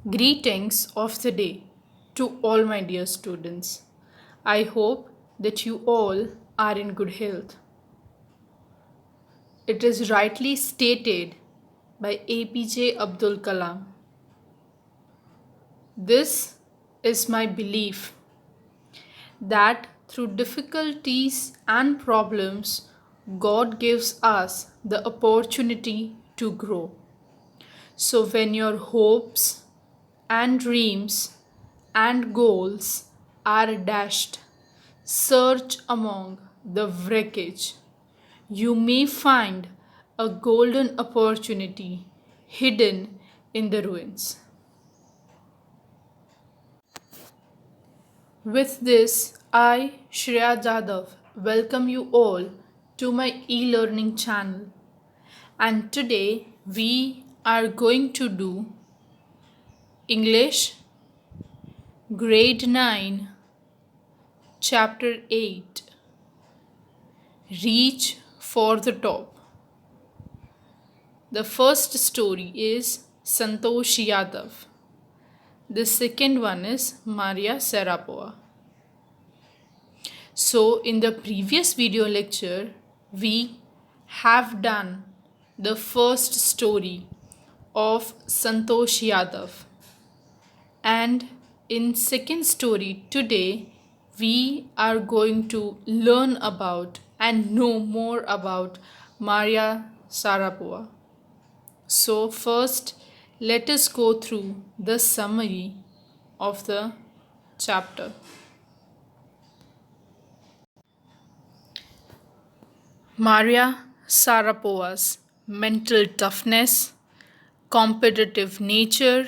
Greetings of the day to all my dear students. I hope that you all are in good health. It is rightly stated by APJ Abdul Kalam. This is my belief that through difficulties and problems, God gives us the opportunity to grow. So when your hopes and dreams and goals are dashed, search among the wreckage. You may find a golden opportunity hidden in the ruins. With this, I, Shreya Jadhav, welcome you all to my e-learning channel. And today we are going to do English Grade 9 Chapter 8 Reach for the Top. The first story is Santosh Yadav. The second one is Maria Sharapova. So in the previous video lecture, we have done the first story of Santosh Yadav. And in second story today, we are going to learn about and know more about Maria Sharapova. So first, let us go through the summary of the chapter. Maria Sharapova's mental toughness, competitive nature,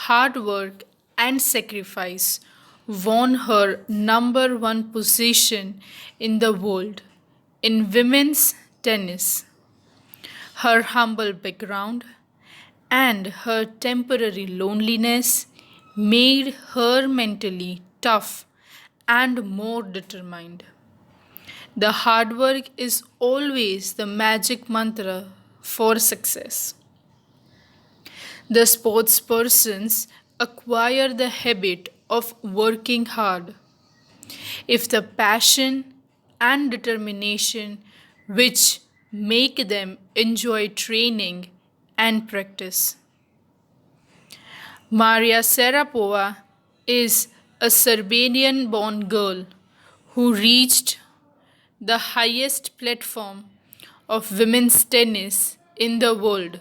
hard work, and sacrifice won her number one position in the world in women's tennis. Her humble background and her temporary loneliness made her mentally tough and more determined. The hard work is always the magic mantra for success. The sportspersons acquire the habit of working hard if the passion and determination which make them enjoy training and practice. Maria Sharapova is a Serbian born girl who reached the highest platform of women's tennis in the world.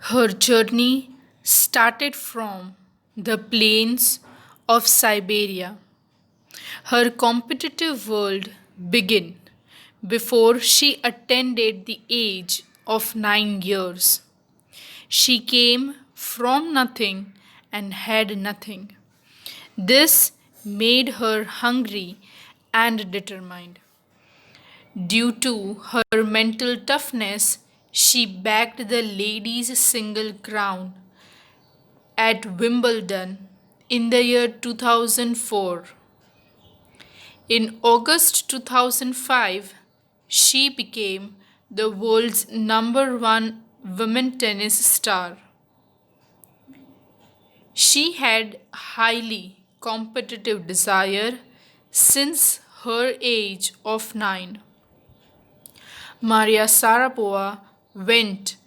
Her journey started from the plains of Siberia. Her competitive world began before she attained the age of 9 years. She came from nothing and had nothing. This made her hungry and determined. Due to her mental toughness, she bagged the ladies' single crown at Wimbledon in the year 2004. In August 2005, she became the world's number one women tennis star. She had highly competitive desire since her age of 9. Maria Sharapova went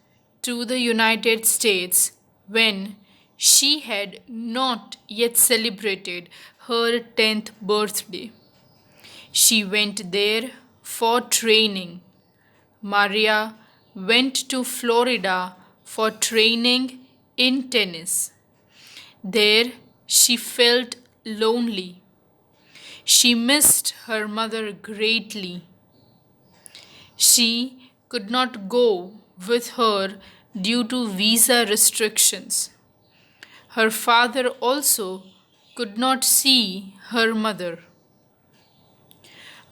to the United States when she had not yet celebrated her 10th birthday. She went there for training. Maria went to Florida for training in tennis. There she felt lonely. She missed her mother greatly. She could not go with her due to visa restrictions. Her father also could not see her mother.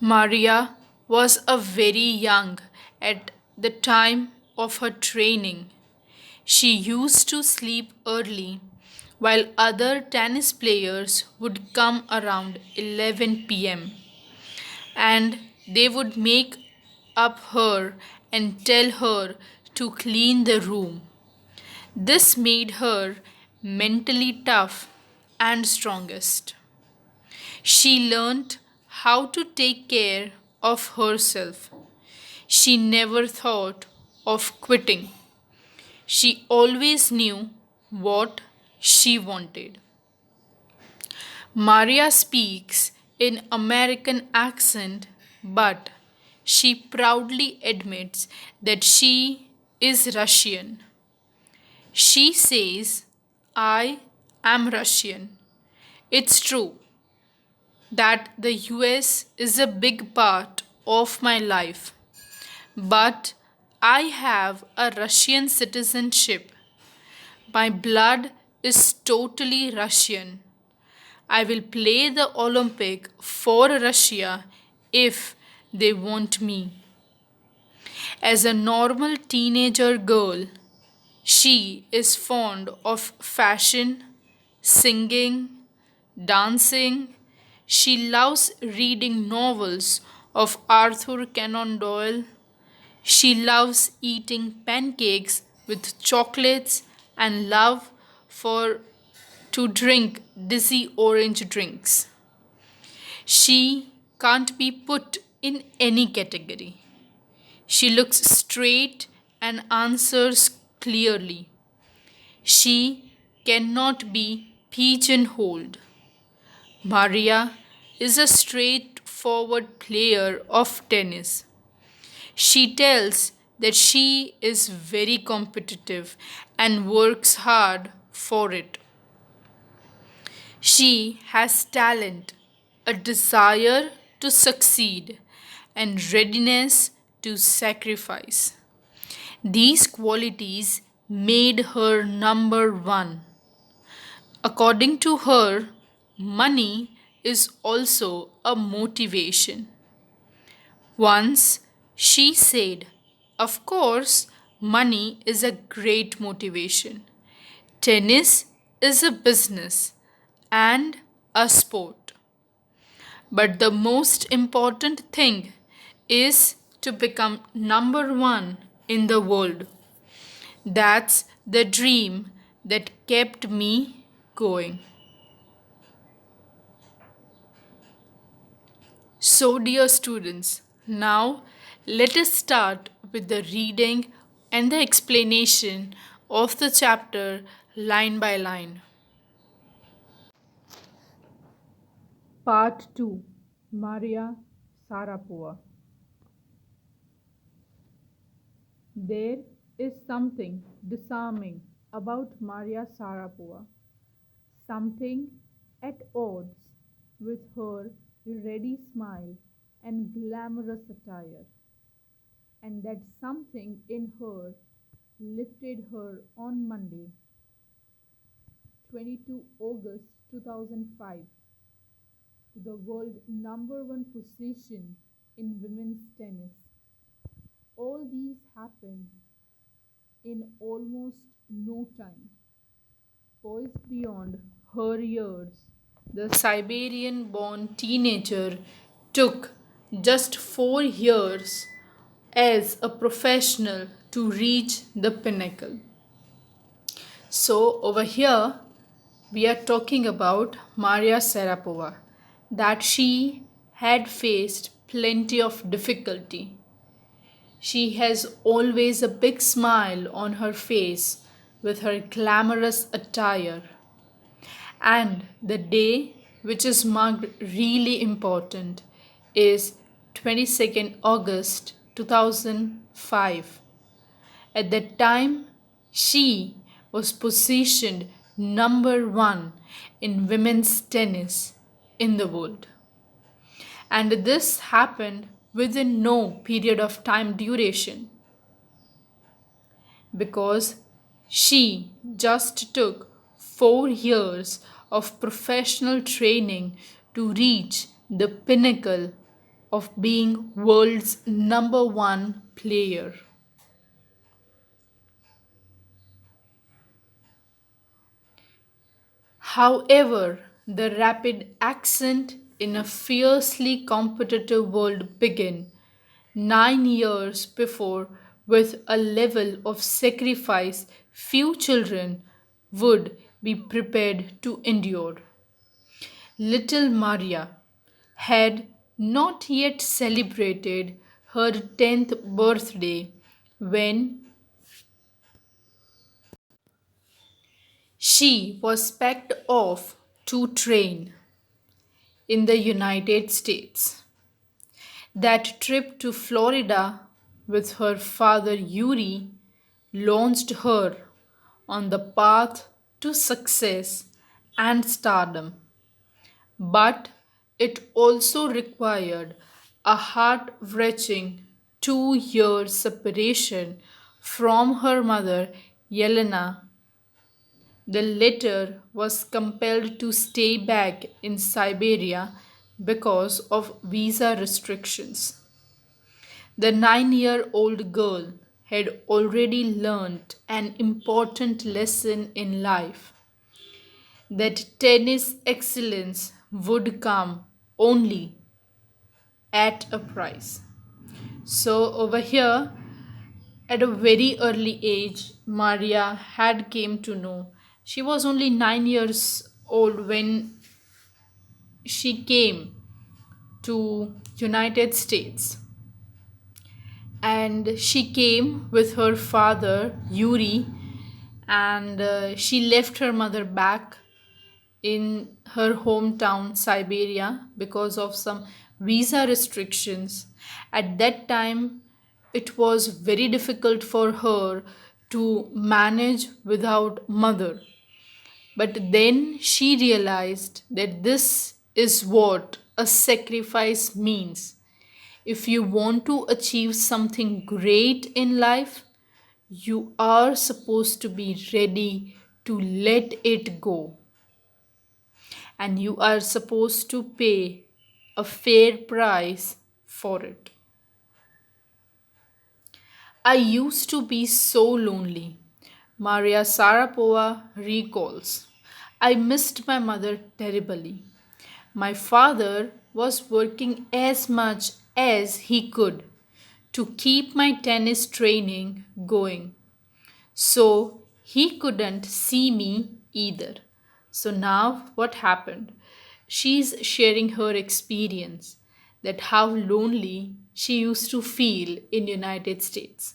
Maria was a very young at the time of her training. She used to sleep early while other tennis players would come around 11 pm and they would make up her and tell her to clean the room. This made her mentally tough and strongest. She learned how to take care of herself. She never thought of quitting. She always knew what she wanted. Maria speaks in American accent, but she proudly admits that she is Russian. She says, I am Russian. It's true that the US is a big part of my life, but I have a Russian citizenship. My blood is totally Russian. I will play the Olympic for Russia if they want me. As a normal teenager girl, she is fond of fashion, singing, dancing. She loves reading novels of Arthur Conan Doyle. She loves eating pancakes with chocolates and love for to drink dizzy orange drinks. She can't be put in any category. She looks straight and answers clearly. She cannot be pigeonholed. Maria is a straightforward player of tennis. She tells that she is very competitive and works hard for it. She has talent, a desire to succeed, and readiness to sacrifice. These qualities made her number one. According to her, money is also a motivation. Once she said, of course, money is a great motivation. Tennis is a business and a sport. But the most important thing is to become number one in the world. That's the dream that kept me going. So, dear students, now let us start with the reading and the explanation of the chapter line by line. Part 2, Maria Sharapova. There is something disarming about Maria Sharapova, something at odds with her ready smile and glamorous attire, and that something in her lifted her on Monday, 22 August 2005, to the world number one position in women's tennis. All these happened in almost no time. Poised beyond her years, the Siberian born teenager took just 4 years as a professional to reach the pinnacle. So, over here, we are talking about Maria Sharapova, that she had faced plenty of difficulty. She has always a big smile on her face with her glamorous attire. And the day which is marked really important is 22nd August 2005. At that time, she was positioned number one in women's tennis in the world. And this happened within no period of time duration because she just took 4 years of professional training to reach the pinnacle of being world's number one player. However, the rapid ascent in a fiercely competitive world began 9 years before with a level of sacrifice few children would be prepared to endure. Little Maria had not yet celebrated her 10th birthday when she was packed off to train in the United States. That trip to Florida with her father Yuri launched her on the path to success and stardom. But it also required a heart wrenching 2 year separation from her mother, Yelena. The latter was compelled to stay back in Siberia because of visa restrictions. The 9 year old girl had already learned an important lesson in life that tennis excellence would come only at a price. So over here, at a very early age, Maria had came to know. She was only 9 years old when she came to United States, and she came with her father Yuri, and she left her mother back in her hometown Siberia because of some visa restrictions. At that time, it was very difficult for her to manage without mother. But then she realized that this is what a sacrifice means. If you want to achieve something great in life, you are supposed to be ready to let it go, and you are supposed to pay a fair price for it. I used to be so lonely, Maria Sarapova recalls. I missed my mother terribly. My father was working as much as he could to keep my tennis training going. So he couldn't see me either. So now what happened? She's sharing her experience that how lonely she used to feel in United States.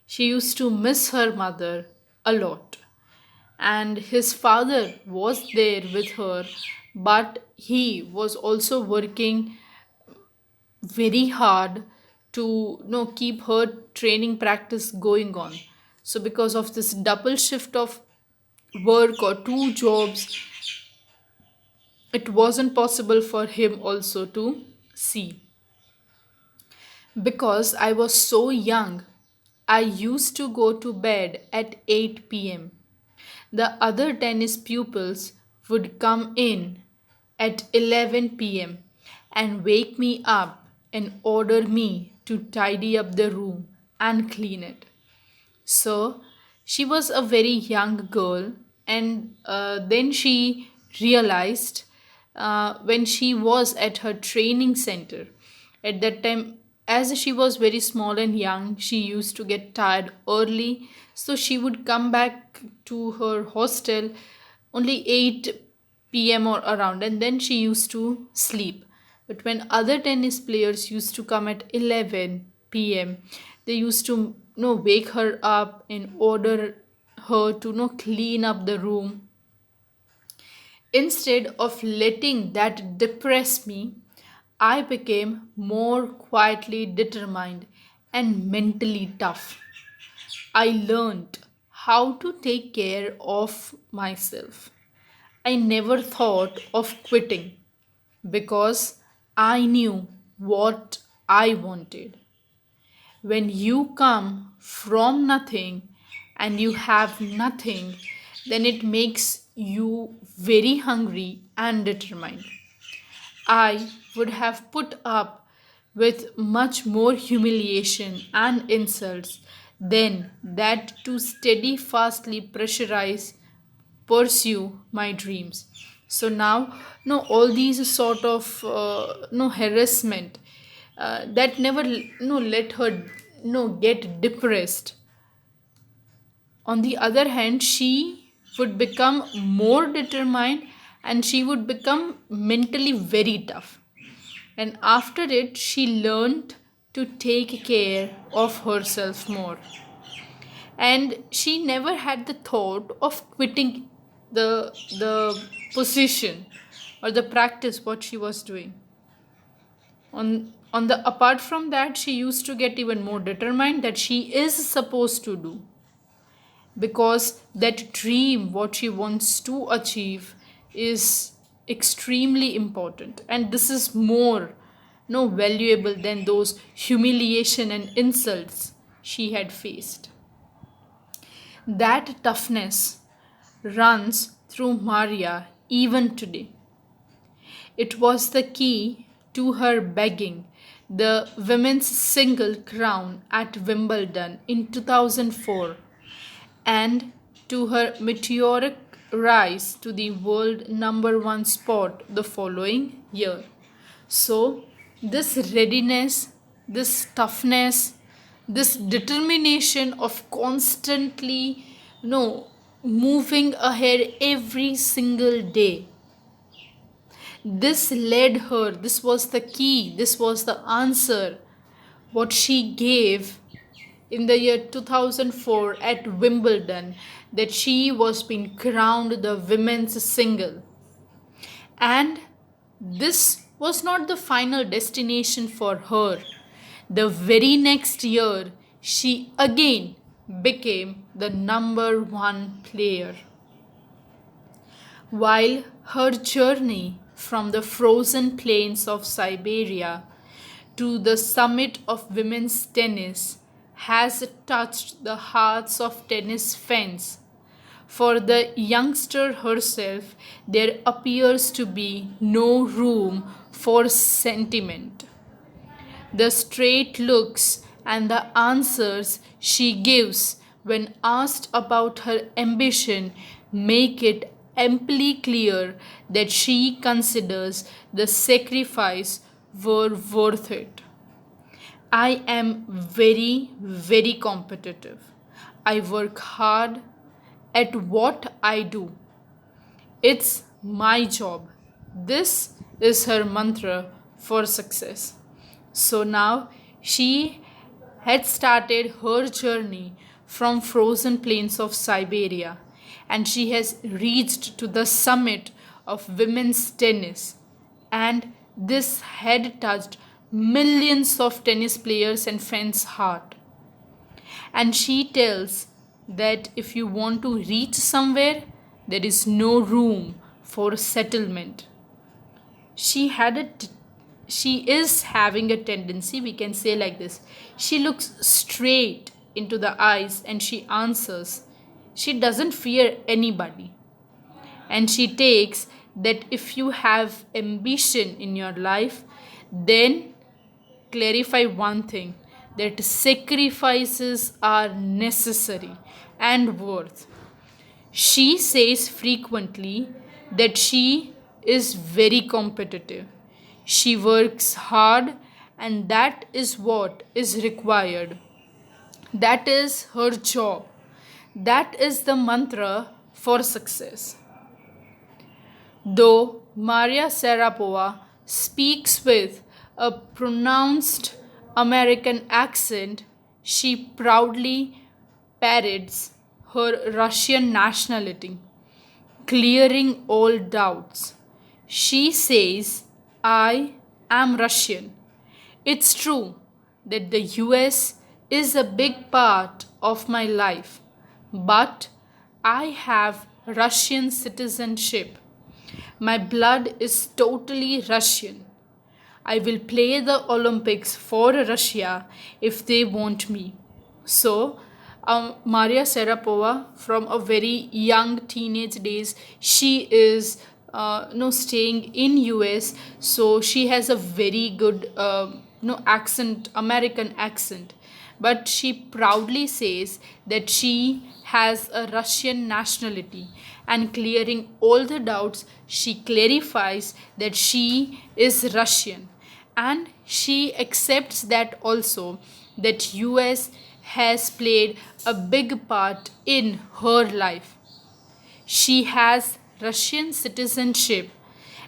She used to miss her mother a lot. And his father was there with her, but he was also working very hard to keep her training practice going on. So because of this double shift of work or two jobs, it wasn't possible for him also to see. Because I was so young, I used to go to bed at 8 p.m. The other tennis pupils would come in at 11 p.m. and wake me up and order me to tidy up the room and clean it. So she was a very young girl, and then she realized when she was at her training center. At that time, as she was very small and young, she used to get tired early, so she would come back to her hostel only 8 p.m. or around, and then she used to sleep. But when other tennis players used to come at 11 p.m., they used to wake her up and order her to clean up the room. Instead of letting that depress me, I became more quietly determined and mentally tough. I learned how to take care of myself. I never thought of quitting because I knew what I wanted. When you come from nothing and you have nothing, then it makes you very hungry and determined. I would have put up with much more humiliation and insults than that to steadfastly pressurize pursue my dreams. So now, no, all these sort of no harassment that never let her get depressed. On the other hand, she would become more determined and she would become mentally very tough. And after it, she learned to take care of herself more. And she never had the thought of quitting the position or the practice what she was doing. On the apart from that, she used to get even more determined that she is supposed to do, because that dream what she wants to achieve is extremely important, and this is more no valuable than those humiliation and insults she had faced. That toughness runs through Maria even today. It was the key to her begging the women's single crown at Wimbledon in 2004 and to her meteoric rise to the world number one spot the following year. So, this readiness, this toughness, this determination of constantly moving ahead every single day, this led her, this was the key, this was the answer what she gave in the year 2004 at Wimbledon, that she was being crowned the women's single. And this was not the final destination for her. The very next year, she again became the number one player. While her journey from the frozen plains of Siberia to the summit of women's tennis has touched the hearts of tennis fans, for the youngster herself, there appears to be no room for sentiment. The straight looks and the answers she gives when asked about her ambition make it amply clear that she considers the sacrifice were worth it. I am very, very competitive. I work hard at what I do. It's my job. This is her mantra for success. So now she had started her journey from frozen plains of Siberia, and she has reached to the summit of women's tennis, and this had touched millions of tennis players and fans' heart. And she tells that if you want to reach somewhere, there is no room for settlement. She is having a tendency, we can say like this, she looks straight into the eyes and she answers. She doesn't fear anybody. And she takes that if you have ambition in your life, then clarify one thing, that sacrifices are necessary and worth. She says frequently that she is very competitive. She works hard, and that is what is required. That is her job. That is the mantra for success. Though Maria Sharapova speaks with a pronounced American accent, she proudly parades her Russian nationality, clearing all doubts. She says, I am Russian. It's true that the US is a big part of my life, but I have Russian citizenship. My blood is totally Russian. I will play the Olympics for Russia if they want me. So, Maria Sharapova, from a very young teenage days, she is staying in US. So she has a very good accent, American accent. But she proudly says that she has a Russian nationality, and clearing all the doubts, she clarifies that she is Russian. and she accepts that also that US has played a big part in her life. She has Russian citizenship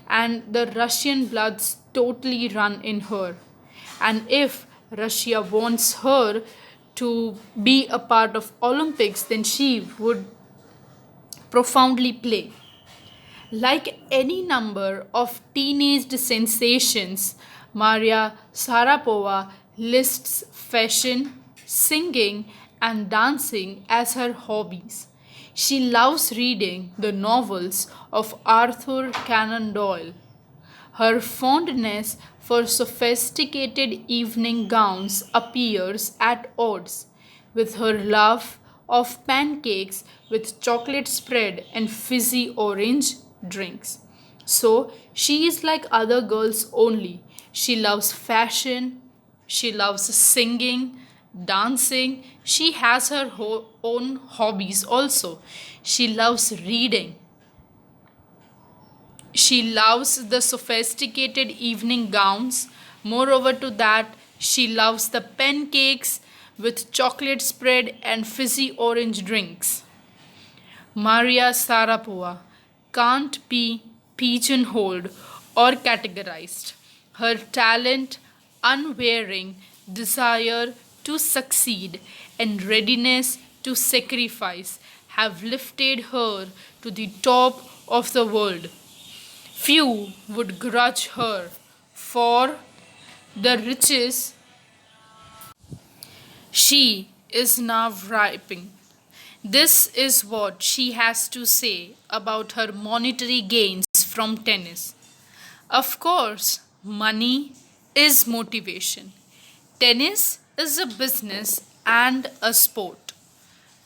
and the Russian bloods totally run in her. And if Russia wants her to be a part of Olympics, then she would profoundly play. Like any number of teenage sensations, Maria Sharapova lists fashion, singing, and dancing as her hobbies. She loves reading the novels of Arthur Conan Doyle. Her fondness for sophisticated evening gowns appears at odds with her love of pancakes with chocolate spread and fizzy orange drinks. So she is like other girls only. She loves fashion, she loves singing, dancing. She has her own hobbies also. She loves reading. She loves the sophisticated evening gowns. Moreover, to that, she loves the pancakes with chocolate spread and fizzy orange drinks. Maria Sharapova can't be pigeonholed or categorized. Her talent, unwavering desire to succeed, and readiness to sacrifice have lifted her to the top of the world. Few would grudge her for the riches she is now reaping. This is what she has to say about her monetary gains from tennis. Of course, money is motivation. Tennis is a business and a sport.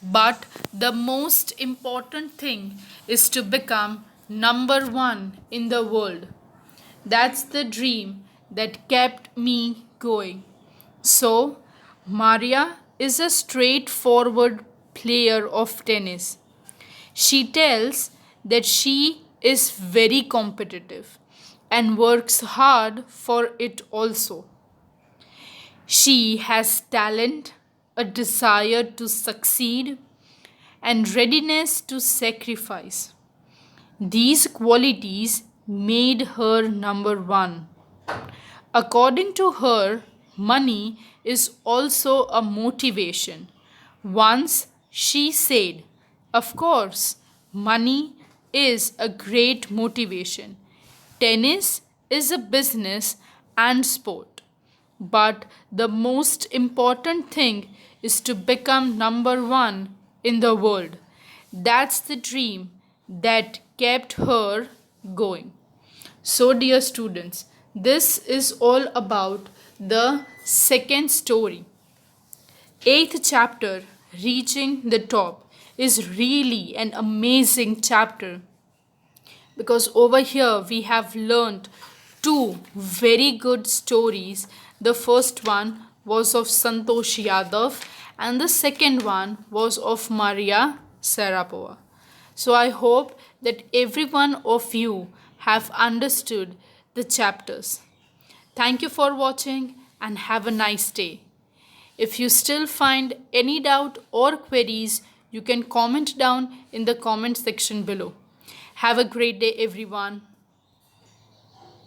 But the most important thing is to become number one in the world. That's the dream that kept me going. So, Maria is a straightforward player of tennis. She tells that she is very competitive and works hard for it also. She has talent, a desire to succeed, and readiness to sacrifice. These qualities made her number one. According to her, money is also a motivation. Once she said, of course, money is a great motivation. Tennis is a business and sport. But the most important thing is to become number one in the world. That's the dream that kept her going. So, dear students, this is all about the second story. Eighth chapter, Reaching the Top, is really an amazing chapter because over here we have learned two very good stories. The first one was of Santosh Yadav, and the second one was of Maria Sharapova. So I hope that every one of you have understood the chapters. Thank you for watching and have a nice day. If you still find any doubt or queries, you can comment down in the comment section below. Have a great day, everyone.